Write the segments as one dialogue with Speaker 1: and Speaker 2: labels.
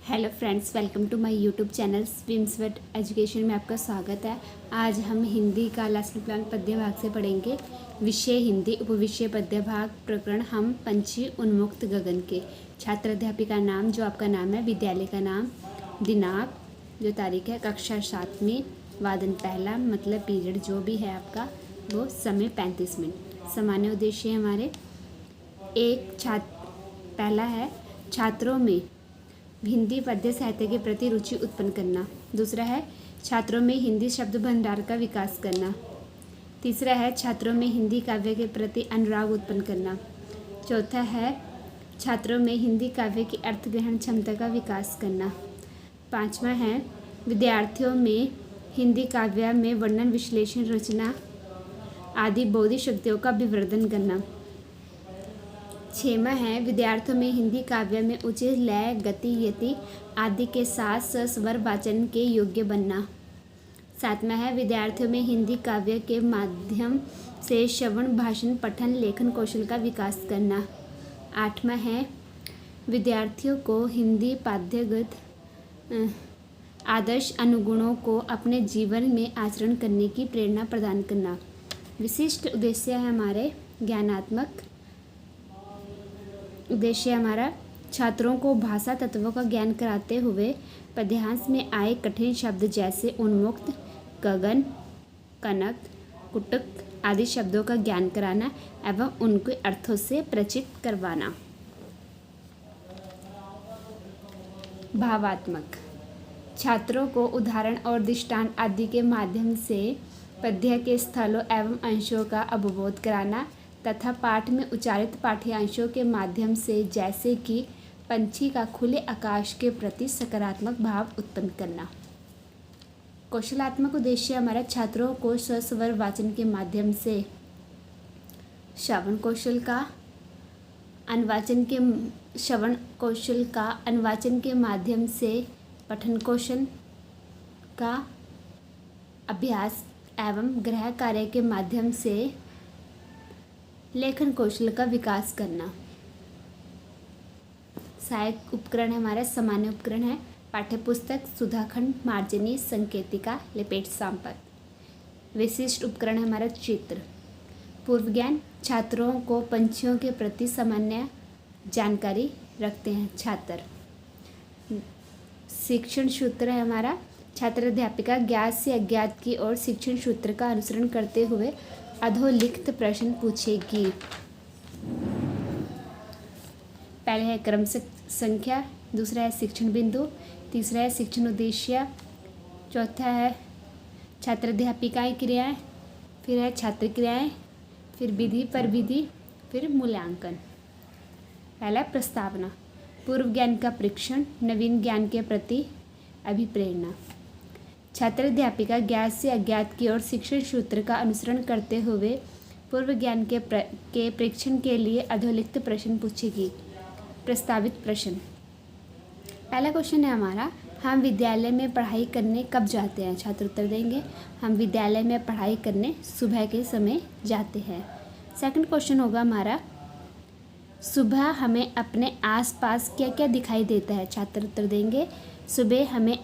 Speaker 1: Hello friends, welcome to my YouTube channel स्विम्सवेट education में आपका स्वागत है। आज हम हिंदी का लेसन प्लान पद्य भाग से पढ़ेंगे। विषय हिंदी, उपविषय पद्य भाग, प्रकरण हम पंछी उन्मुक्त गगन के। छात्र अध्यापिका नाम जो आपका नाम है, विद्यालय का नाम, दिनांक जो तारीख है, कक्षा 7वीं, वादन पहला मतलब पीरियड जो भी है आपका वो, समय 35 मिनट। सामान्य उद्देश्य हमारे पहला है छात्रों में हिंदी पद्य साहित्य के प्रति रुचि उत्पन्न करना। दूसरा है छात्रों में हिंदी शब्द भंडार का विकास करना। तीसरा है छात्रों में हिंदी काव्य के प्रति अनुराग उत्पन्न करना। चौथा है छात्रों में हिंदी काव्य की अर्थ ग्रहण क्षमता का विकास करना। पांचवा है विद्यार्थियों में हिंदी काव्य में वर्णन, विश्लेषण, रचना आदि बौद्धिक शक्तियों का विवर्धन करना। छठवां है विद्यार्थियों में हिंदी काव्य में उचित लय, गति, यति आदि के साथ सस्वर वाचन के योग्य बनना। सातवां है विद्यार्थियों में हिंदी काव्य के माध्यम से श्रवण, भाषण, पठन, लेखन कौशल का विकास करना। आठवां है विद्यार्थियों को हिंदी पाठ्यगत आदर्श अनुगुणों को अपने जीवन में आचरण करने की प्रेरणा प्रदान करना। विशिष्ट उद्देश्य है हमारे ज्ञानात्मक उद्देश्य हमारा छात्रों को भाषा तत्वों का ज्ञान कराते हुए पद्यांश में आए कठिन शब्द जैसे उन्मुक्त, गगन, कनक, कुटुक आदि शब्दों का ज्ञान कराना एवं उनके अर्थों से परिचित करवाना। भावात्मक छात्रों को उदाहरण और दृष्टांत आदि के माध्यम से पद्य के स्थलों एवं अंशों का अवबोध कराना तथा पाठ में उच्चारित पाठ्यांशों के माध्यम से जैसे कि पंछी का खुले आकाश के प्रति सकारात्मक भाव उत्पन्न करना। कौशलात्मक उद्देश्य हमारा छात्रों को सस्वर वाचन के माध्यम से श्रवण कौशल का अनुवाचन के माध्यम से पठन कौशल का अभ्यास एवं गृह कार्य के माध्यम से लेखन कौशल का विकास करना। सहायक उपकरण हमारा सामान्य उपकरण है पाठ्यपुस्तक, सुधाखंड, मार्जनी, संकेतिका, लिपेट संपत। विशिष्ट उपकरण हमारा चित्र। पूर्व ज्ञान छात्रों को पंछियों के प्रति सामान्य जानकारी रखते हैं छात्र। शिक्षण सूत्र है हमारा छात्र अध्यापिका ज्ञात से अज्ञात की ओर शिक्षण सूत्र का अनुसरण करते हुए अधोलिखित प्रश्न पूछेगी। पहले है क्रम संख्या, दूसरा है शिक्षण बिंदु, तीसरा है शिक्षण उद्देश्य, चौथा है छात्र अध्यापिकाएं क्रियाएं, फिर है छात्र क्रियाएं, फिर विधि पर विधि, फिर मूल्यांकन। पहला प्रस्तावना। पूर्व ज्ञान का परीक्षण, नवीन ज्ञान के प्रति अभिप्रेरणा। छात्र अध्यापिका ज्ञात से अज्ञात की ओर शिक्षण सूत्र का अनुसरण करते हुए पूर्व ज्ञान के परीक्षण के लिए अधोलिखित प्रश्न पूछेगी। प्रस्तावित प्रश्न। पहला क्वेश्चन है हमारा, हम विद्यालय में पढ़ाई करने कब जाते हैं? छात्र उत्तर देंगे, हम विद्यालय में पढ़ाई करने सुबह के समय जाते हैं। सेकंड क्वेश्चन होगा हमारा, सुबह हमें अपने आसपास क्या क्या दिखाई देता है? छात्र उत्तर देंगे, सुबह हमें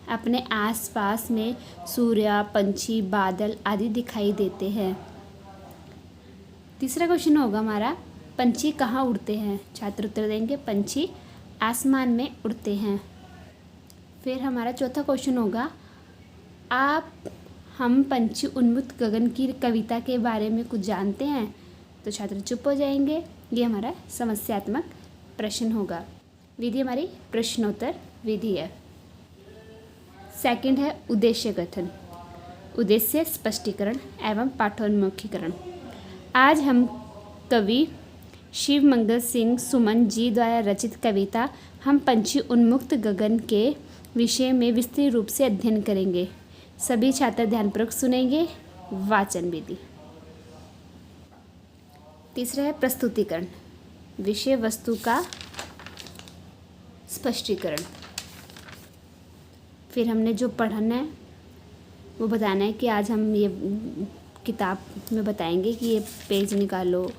Speaker 1: अपने आसपास में सूर्य, पंछी, बादल आदि दिखाई देते हैं। तीसरा क्वेश्चन होगा हमारा, पंछी कहाँ उड़ते हैं? छात्र उत्तर देंगे, पंछी आसमान में उड़ते हैं। फिर हमारा चौथा क्वेश्चन होगा, हम पंछी उन्मुक्त गगन की कविता के बारे में कुछ जानते हैं? तो छात्र चुप हो जाएंगे। ये हमारा समस्यात्मक प्रश्न होगा। विधि हमारी प्रश्नोत्तर विधि है। सेकंड है उद्देश्य गठन, उद्देश्य स्पष्टीकरण एवं पाठोन्मुखीकरण। आज हम कवि शिव मंगल सिंह सुमन जी द्वारा रचित कविता हम पंछी उन्मुक्त गगन के विषय में विस्तृत रूप से अध्ययन करेंगे। सभी छात्र ध्यानपूर्वक सुनेंगे। वाचन विधि। तीसरा है प्रस्तुतिकरण, विषय वस्तु का स्पष्टीकरण। फिर हमने जो पढ़ना है वो बताना है कि आज हम ये किताब में बताएंगे कि ये पेज निकालो,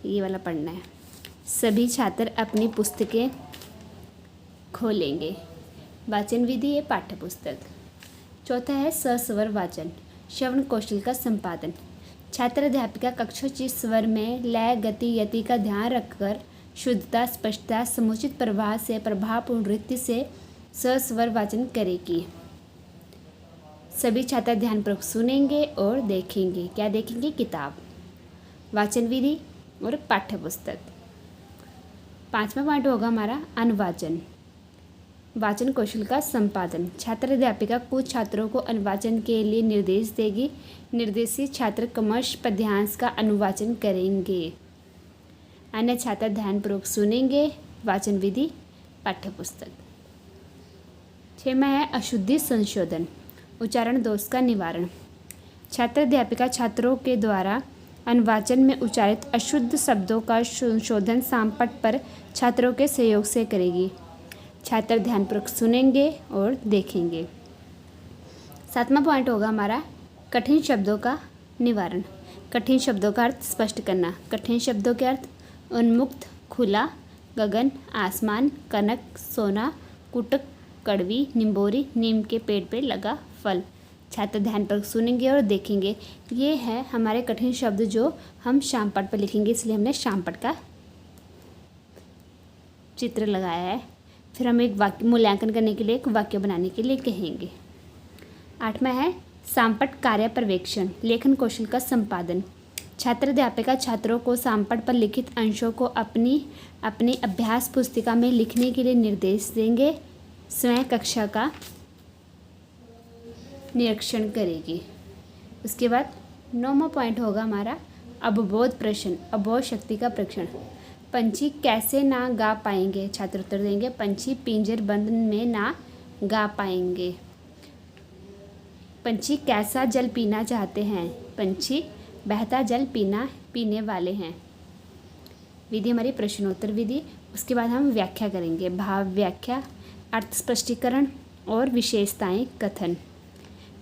Speaker 1: ये वाला पढ़ना है। सभी छात्र अपनी पुस्तकें खोलेंगे। वाचन विधि है पाठ्य पुस्तक। चौथा है सस्वर वाचन, श्रवण कौशल का संपादन। छात्र अध्यापिका कक्षोचित स्वर में लय गति यति का ध्यान रखकर शुद्धता स्पष्टता समुचित प्रवाह से प्रभावपूर्ण रीति से सस्वर वाचन करेगी। सभी छात्र ध्यानपूर्वक सुनेंगे और देखेंगे। क्या देखेंगे? किताब, वाचन विधि और पाठ्य पुस्तक। 5वां पॉइंट होगा हमारा अनुवाचन, वाचन कौशल का संपादन। छात्र अध्यापिका कुछ छात्रों को अनुवाचन के लिए निर्देश देगी। निर्देशित छात्र क्रमश पद्यांश का अनुवाचन करेंगे। अन्य छात्र ध्यानपूर्वक सुनेंगे। वाचन विधि पाठ्य पुस्तक। 6वां है अशुद्धि संशोधन, उच्चारण दोष का निवारण। छात्र अध्यापिका छात्रों के द्वारा अनुवाचन में उच्चारित अशुद्ध शब्दों का संशोधन सामपट पर छात्रों के सहयोग से करेगी। छात्र ध्यानपूर्वक सुनेंगे और देखेंगे। 7वां पॉइंट होगा हमारा कठिन शब्दों का निवारण। कठिन शब्दों का अर्थ स्पष्ट करना। कठिन शब्दों के अर्थ उन्मुक्त, खुला, गगन, आसमान, कनक, सोना, कुटक, कड़वी, निम्बोरी, नीम के पेड़ पे लगा फल। छात्र ध्यानपूर्वक सुनेंगे और देखेंगे। ये है हमारे कठिन शब्द जो हम शामपट पर लिखेंगे, इसलिए हमने शामपट का चित्र लगाया है। फिर हम एक वाक्य मूल्यांकन करने के लिए एक वाक्य बनाने के लिए कहेंगे। 8वां है सामपट कार्य पर्यवेक्षण, लेखन कौशल का संपादन। छात्र अध्यापिका छात्रों को सामपट पर लिखित अंशों को अपनी अभ्यास पुस्तिका में लिखने के लिए निर्देश देंगे। स्वयं कक्षा का निरीक्षण करेगी। उसके बाद 9वां पॉइंट होगा हमारा अवबोध प्रश्न, अबोध शक्ति का परीक्षण। पंछी कैसे ना गा पाएंगे? छात्र उत्तर देंगे पंछी पिंजर बंद में ना गा पाएंगे। पंछी कैसा जल पीना चाहते हैं? पंछी बहता जल पीने वाले हैं। विधि हमारी प्रश्नोत्तर विधि। उसके बाद हम व्याख्या करेंगे, भाव व्याख्या, अर्थ स्पष्टीकरण और विशेषताएं कथन।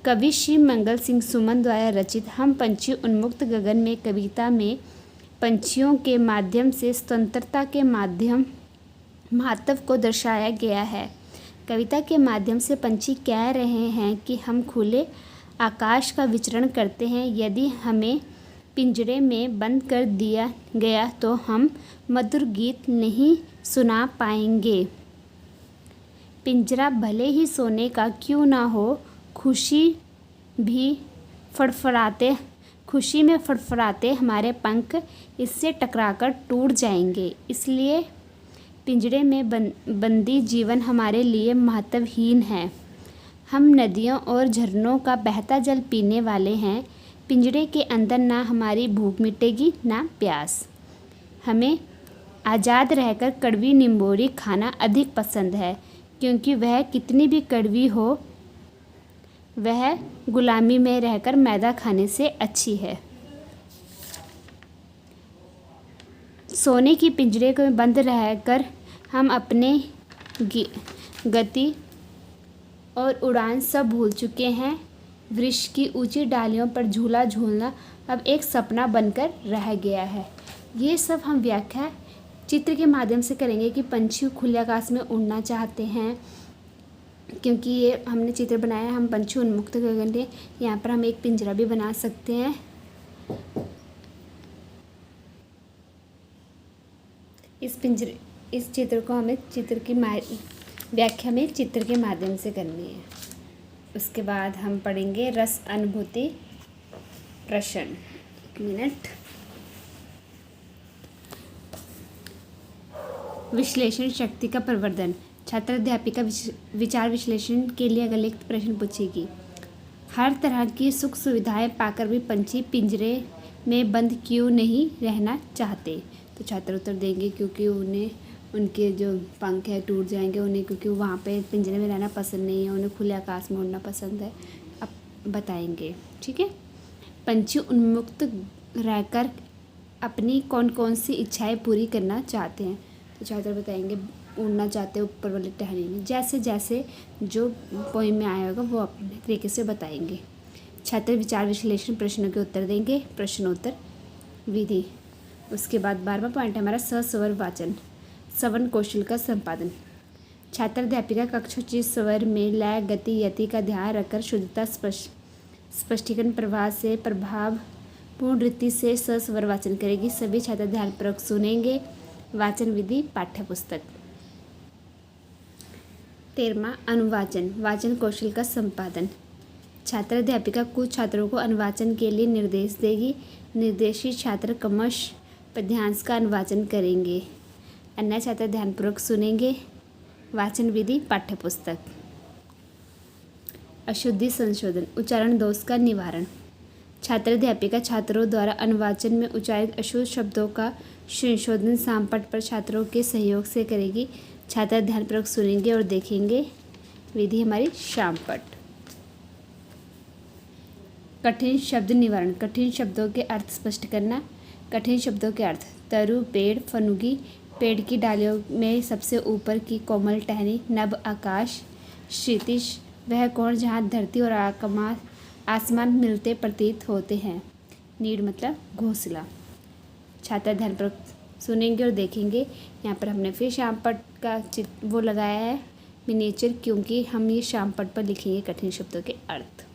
Speaker 1: कवि श्री मंगल सिंह सुमन द्वारा रचित हम पंछी उन्मुक्त गगन में कविता में पंछियों के माध्यम से स्वतंत्रता के महत्व को दर्शाया गया है। कविता के माध्यम से पंछी कह रहे हैं कि हम खुले आकाश का विचरण करते हैं। यदि हमें पिंजरे में बंद कर दिया गया तो हम मधुर गीत नहीं सुना पाएंगे। पिंजरा भले ही सोने का क्यों ना हो, खुशी में फड़फड़ाते हमारे पंख इससे टकराकर टूट जाएंगे। इसलिए पिंजरे में बंदी जीवन हमारे लिए महत्वहीन है। हम नदियों और झरनों का बहता जल पीने वाले हैं। पिंजरे के अंदर ना हमारी भूख मिटेगी ना प्यास। हमें आज़ाद रहकर कड़वी निम्बोरी खाना अधिक पसंद है, क्योंकि वह कितनी भी कड़वी हो वह गुलामी में रहकर मैदा खाने से अच्छी है। सोने की पिंजरे को बंद रहकर हम अपने गति और उड़ान सब भूल चुके हैं। वृक्ष की ऊंची डालियों पर झूला झूलना अब एक सपना बनकर रह गया है। ये सब हम व्याख्या चित्र के माध्यम से करेंगे कि पंछी खुले आकाश में उड़ना चाहते हैं, क्योंकि ये हमने चित्र बनाया है। हम पंछी उन्मुक्त गगन के यहाँ पर हम एक पिंजरा भी बना सकते हैं। इस चित्र को हमें चित्र की व्याख्या में चित्र के माध्यम से करनी है। उसके बाद हम पढ़ेंगे रस अनुभूति प्रश्न। 1 मिनट। विश्लेषण शक्ति का प्रवर्धन। छात्र अध्यापिका विचार विश्लेषण के लिए अगले प्रश्न पूछेगी। हर तरह की सुख सुविधाएं पाकर भी पंछी पिंजरे में बंद क्यों नहीं रहना चाहते? तो छात्र उत्तर देंगे क्योंकि उनके जो पंख है टूट जाएंगे उन्हें, क्योंकि वहाँ पे पिंजरे में रहना पसंद नहीं है, उन्हें खुले आकाश में उड़ना पसंद है। अब बताएंगे, ठीक है। पंछी उन्मुक्त रहकर अपनी कौन कौन सी इच्छाएं पूरी करना चाहते हैं? तो छात्र बताएंगे उड़ना चाहते हैं ऊपर वाले टहनी में। जैसे जैसे जो पोइम में आया होगा वो अपने तरीके से बताएंगे। छात्र विचार विश्लेषण प्रश्नों के उत्तर देंगे, प्रश्नोत्तर विधि। उसके बाद 12वां पॉइंट है हमारा सस्वर वाचन, श्रवण कौशल का संपादन। छात्र अध्यापिका कक्षोचित स्वर में लय गति यति का ध्यान रखकर शुद्धता स्पष्टीकरण प्रवाह से प्रभावपूर्ण रीति से सस्वर वाचन करेगी। सभी छात्र ध्यानपूर्वक सुनेंगे। वाचन विधि पाठ्य पुस्तक। 13वां अनुवाचन, वाचन कौशल का संपादन। छात्र अध्यापिका कुछ छात्रों को अनुवाचन के लिए निर्देश देगी। निर्देशित छात्र क्रमशः पद्यांश का अनुवाचन करेंगे। अन्य छात्र ध्यानपूर्वक सुनेंगे। वाचन विधि पाठ्य पुस्तक। अशुद्धि संशोधन, उच्चारण दोष का निवारण। छात्र अध्यापिका छात्रों द्वारा अनुवाचन में उच्चारित अशुद्ध शब्दों का संशोधन सामपट पर छात्रों के सहयोग से करेगी। छात्र ध्यानपूर्वक सुनेंगे और देखेंगे। विधि हमारी शामपट। कठिन शब्द निवारण, कठिन शब्दों के अर्थ स्पष्ट करना। कठिन शब्दों के अर्थ: तरु, पेड़, फनुगी, पेड़ की डालियों में सबसे ऊपर की कोमल टहनी, नभ, आकाश, क्षितिज, वह कोण जहाँ धरती और आसमान मिलते प्रतीत होते हैं। नीड मतलब घोंसला। छात्र ध्यानपूर्वक सुनेंगे और देखेंगे। यहाँ पर हमने फिर शामपट का वो लगाया है मिनिएचर, क्योंकि हम ये शामपट पर लिखेंगे कठिन शब्दों के अर्थ।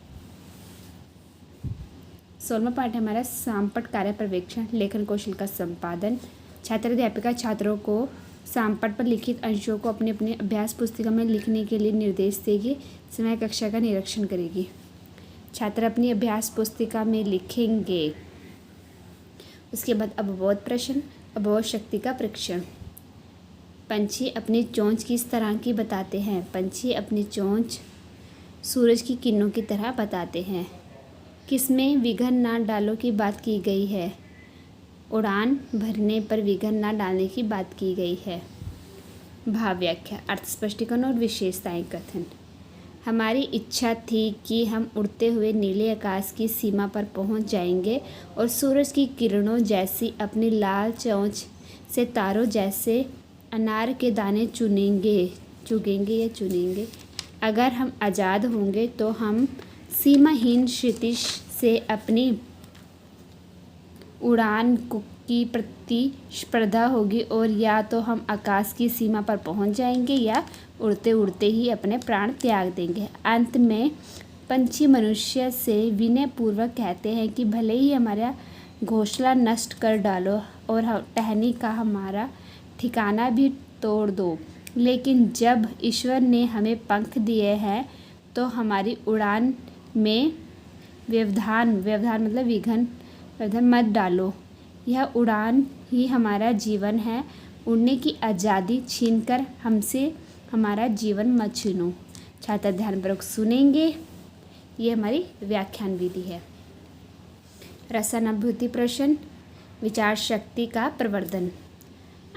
Speaker 1: 16वां पाठ है हमारा सामपट कार्य पर्यवेक्षण, लेखन कौशल का संपादन। छात्र अध्यापिका छात्रों को सामपट पर लिखित अंशों को अपने अपने अभ्यास पुस्तिका में लिखने के लिए निर्देश देगी। समय कक्षा का निरीक्षण करेगी। छात्र अपनी अभ्यास पुस्तिका में लिखेंगे। उसके बाद अवबोध प्रश्न, अवबोध शक्ति का परीक्षण। पंछी अपनी चोंच किस तरह की बताते हैं? पंछी अपनी चोंच सूरज की किरणों की तरह बताते हैं। किसमें विघन ना डालो की बात की गई है? उड़ान भरने पर विघन ना डालने की बात की गई है। भाव व्याख्या, अर्थ स्पष्टीकरण और विशेषताएं कथन। हमारी इच्छा थी कि हम उड़ते हुए नीले आकाश की सीमा पर पहुंच जाएंगे और सूरज की किरणों जैसी अपनी लाल चोंच से तारों जैसे अनार के दाने चुनेंगे। अगर हम आज़ाद होंगे तो हम सीमाहीन क्षितिज से अपनी उड़ान की प्रतिस्पर्धा होगी और या तो हम आकाश की सीमा पर पहुंच जाएंगे या उड़ते उड़ते ही अपने प्राण त्याग देंगे। अंत में पंछी मनुष्य से विनयपूर्वक कहते हैं कि भले ही हमारा घोंसला नष्ट कर डालो और टहनी का हमारा ठिकाना भी तोड़ दो, लेकिन जब ईश्वर ने हमें पंख दिए हैं तो हमारी उड़ान में व्यवधान मतलब विघन मत डालो। यह उड़ान ही हमारा जीवन है। उड़ने की आज़ादी छीनकर हमसे हमारा जीवन मत छीनो। छात्र ध्यानपूर्वक सुनेंगे। ये हमारी व्याख्यान विधि है। रसानुभूति प्रश्न, विचार शक्ति का प्रवर्धन।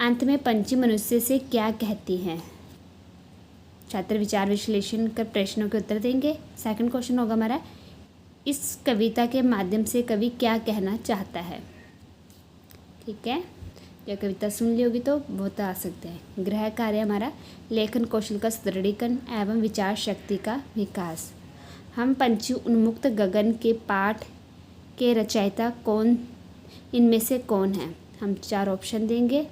Speaker 1: अंत में पंछी मनुष्य से क्या कहती हैं? छात्र विचार विश्लेषण कर प्रश्नों के उत्तर देंगे। सेकंड क्वेश्चन होगा हमारा, इस कविता के माध्यम से कवि क्या कहना चाहता है? ठीक है, यह कविता सुन ली होगी तो बहुत आ सकते हैं। गृह कार्य हमारा लेखन कौशल का सुदृढ़ीकरण एवं विचार शक्ति का विकास। हम पंछी उन्मुक्त गगन के पाठ के रचयिता कौन, इनमें से कौन है? हम 4 ऑप्शन देंगे।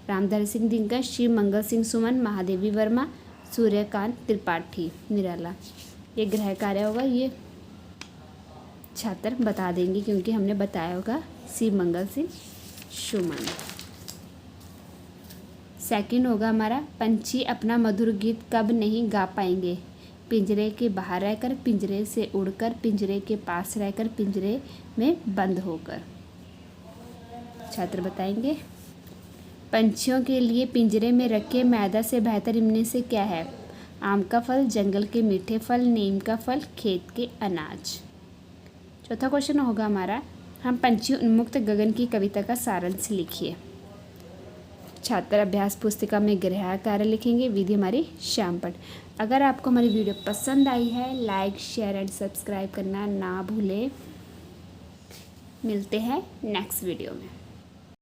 Speaker 1: रामधारी सिंह दिनकर, श्री मंगल सिंह सुमन, महादेवी वर्मा, सूर्यकांत त्रिपाठी निराला। ये गृह कार्य होगा, ये छात्र बता देंगे क्योंकि हमने बताया होगा श्री मंगल सिंह सुमन। सेकंड होगा हमारा, पंछी अपना मधुर गीत कब नहीं गा पाएंगे? पिंजरे के बाहर रहकर, पिंजरे से उड़कर, पिंजरे के पास रहकर, पिंजरे में बंद होकर। छात्र बताएंगे। पंछियों के लिए पिंजरे में रखे मैदा से बेहतर इनमें से क्या है? आम का फल, जंगल के मीठे फल, नीम का फल, खेत के अनाज। चौथा क्वेश्चन होगा हमारा, हम पंछी उन्मुक्त गगन की कविता का सारांश लिखिए। छात्र अभ्यास पुस्तिका में गृह कार्य लिखेंगे। विधि हमारी शामपट। अगर आपको हमारी वीडियो पसंद आई है, लाइक शेयर एंड सब्सक्राइब करना ना भूलें। मिलते हैं नेक्स्ट वीडियो में।